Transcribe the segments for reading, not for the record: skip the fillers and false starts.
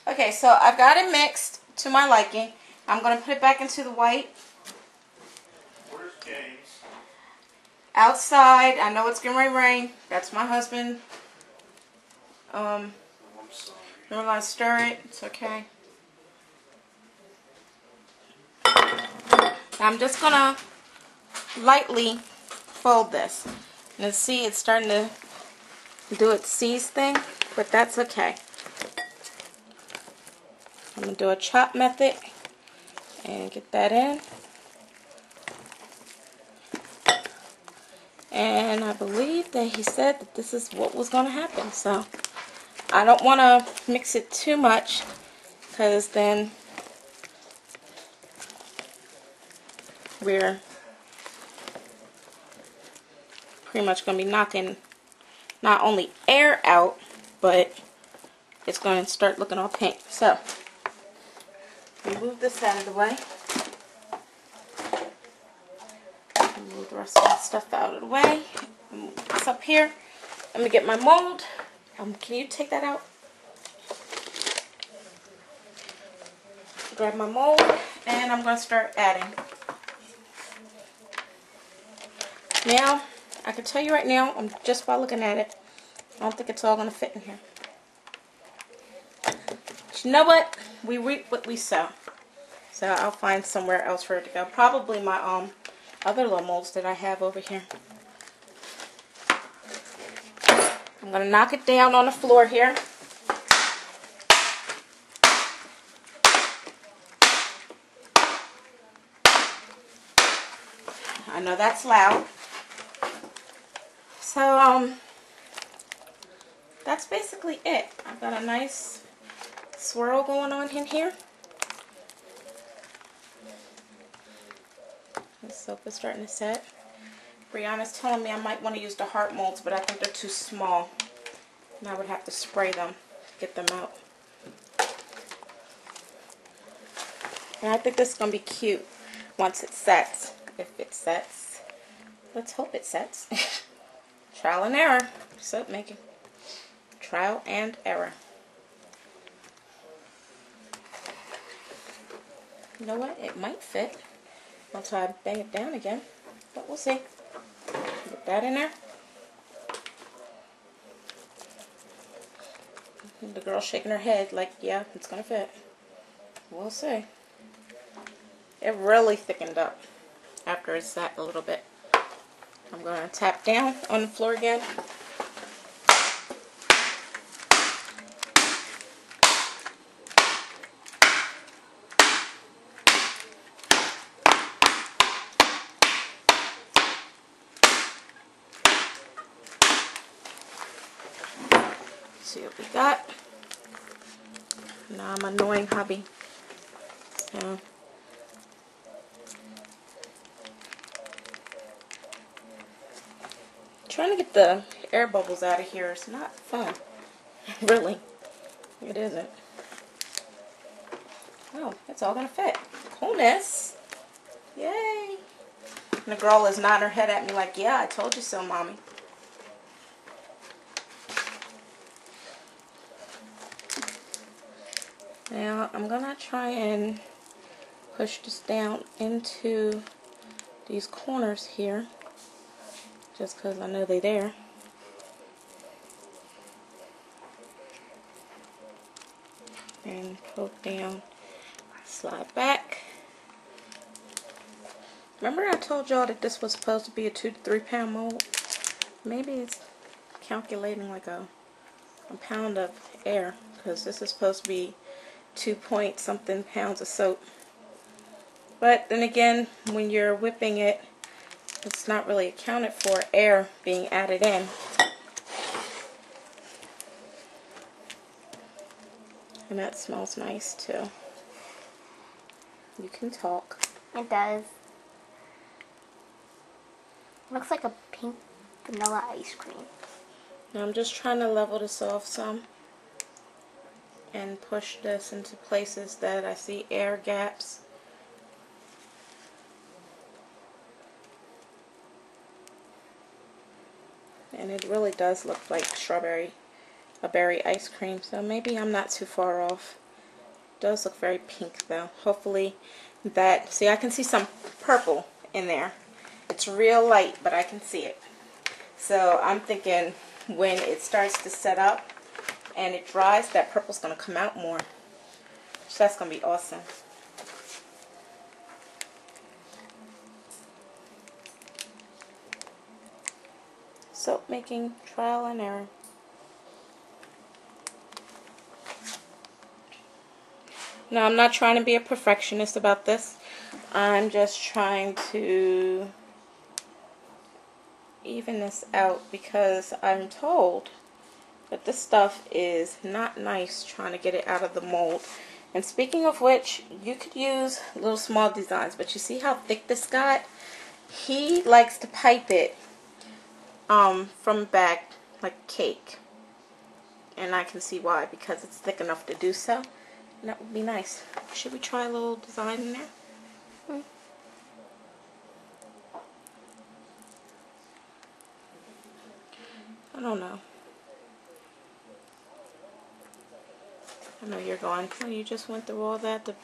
Okay, so I've got it mixed to my liking. I'm going to put it back into the white. Where's James? Outside. I know it's getting ready to rain. That's my husband. I'm sorry. We're going to stir it. It's okay. I'm just going to lightly fold this. And see, it's starting to do its seize thing, but that's okay. I'm going to do a chop method and get that in. And I believe that he said that this is what was going to happen. So I don't want to mix it too much because then we're pretty much going to be knocking not only air out, but it's going to start looking all pink. So move this out of the way. Move the rest of that stuff out of the way. Move this up here. Let me get my mold. Can you take that out? Grab my mold, and I'm going to start adding. Now, I can tell you right now, just by looking at it, I don't think it's all going to fit in here. But you know what? We reap what we sow. So I'll find somewhere else for it to go. Probably my other little molds that I have over here. I'm going to knock it down on the floor here. I know that's loud. So that's basically it. I've got a nice swirl going on in here. The soap is starting to set. Brianna's telling me I might want to use the heart molds, but I think they're too small. And I would have to spray them to get them out. And I think this is going to be cute once it sets. If it sets. Let's hope it sets. Trial and error. Soap making. Trial and error. You know what? It might fit once I bang it down again. But we'll see. Get that in there. And the girl's shaking her head like, yeah, it's going to fit. We'll see. It really thickened up after it sat a little bit. I'm going to tap down on the floor again. See what we got. Now I'm annoying hubby. So trying to get the air bubbles out of here is not fun. Really. It isn't. Oh, it's all gonna fit. Coolness. Yay. And the girl is nodding her head at me like, yeah, I told you so, mommy. Now I'm gonna try and push this down into these corners here, just because I know they're there. And poke down, slide back. Remember I told y'all that this was supposed to be a 2 to 3 pound mold? Maybe it's calculating like a pound of air, because this is supposed to be 2 point something pounds of soap. But then again, when you're whipping it, it's not really accounted for air being added in. And that smells nice too. You can talk. It does. Looks like a pink vanilla ice cream. Now I'm just trying to level this off some and push this into places that I see air gaps. And it really does look like a berry ice cream, so maybe I'm not too far off. Does look very pink though. Hopefully that, see, I can see some purple in there. It's real light, but I can see it. So I'm thinking when it starts to set up and it dries, that purple's going to come out more. So that's going to be awesome. Soap making trial and error. Now, I'm not trying to be a perfectionist about this. I'm just trying to even this out because I'm told that this stuff is not nice trying to get it out of the mold. And speaking of which, you could use little small designs, but you see how thick this got? He likes to pipe it from back like cake. And I can see why, because it's thick enough to do so. And that would be nice. Should we try a little design in there? I don't know. I know you're going, well, you just went through all that to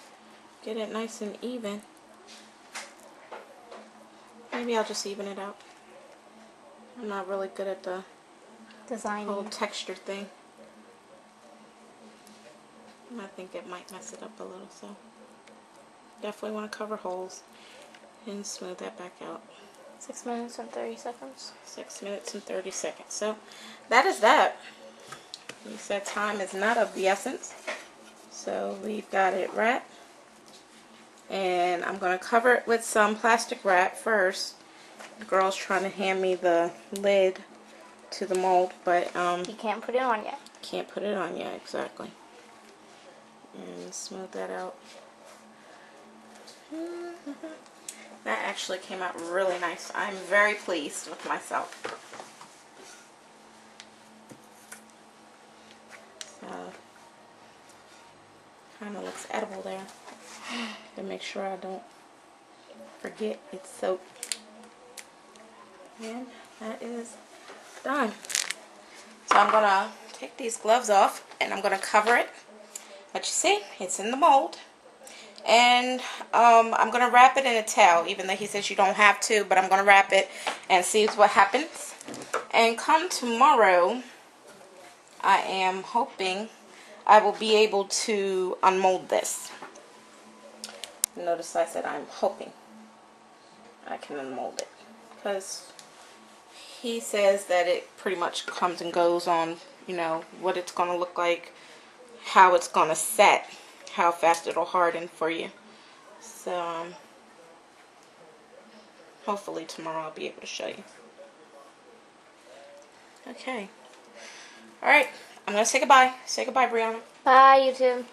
get it nice and even. Maybe I'll just even it out. I'm not really good at the Design. whole texture thing. I think it might mess it up a little, so definitely want to cover holes and smooth that back out. 6 minutes and 30 seconds. 6 minutes and 30 seconds. So that is that. We said time is not of the essence. So we've got it wrapped. And I'm going to cover it with some plastic wrap first. The girl's trying to hand me the lid to the mold, but You can't put it on yet. can't put it on yet, exactly. And smooth that out. That actually came out really nice. I'm very pleased with myself. So, kind of looks edible there. To make sure I don't forget it's soap. And that is done. So I'm going to take these gloves off and I'm going to cover it. But you see, it's in the mold. And I'm going to wrap it in a towel, even though he says you don't have to, but I'm going to wrap it and see what happens. And come tomorrow, I am hoping I will be able to unmold this. Notice I said I'm hoping I can unmold it, because he says that it pretty much comes and goes on, you know, what it's going to look like, how it's going to set, how fast it'll harden for you. So hopefully tomorrow I'll be able to show you. Okay. Alright, I'm going to say goodbye. Say goodbye, Brianna. Bye, YouTube.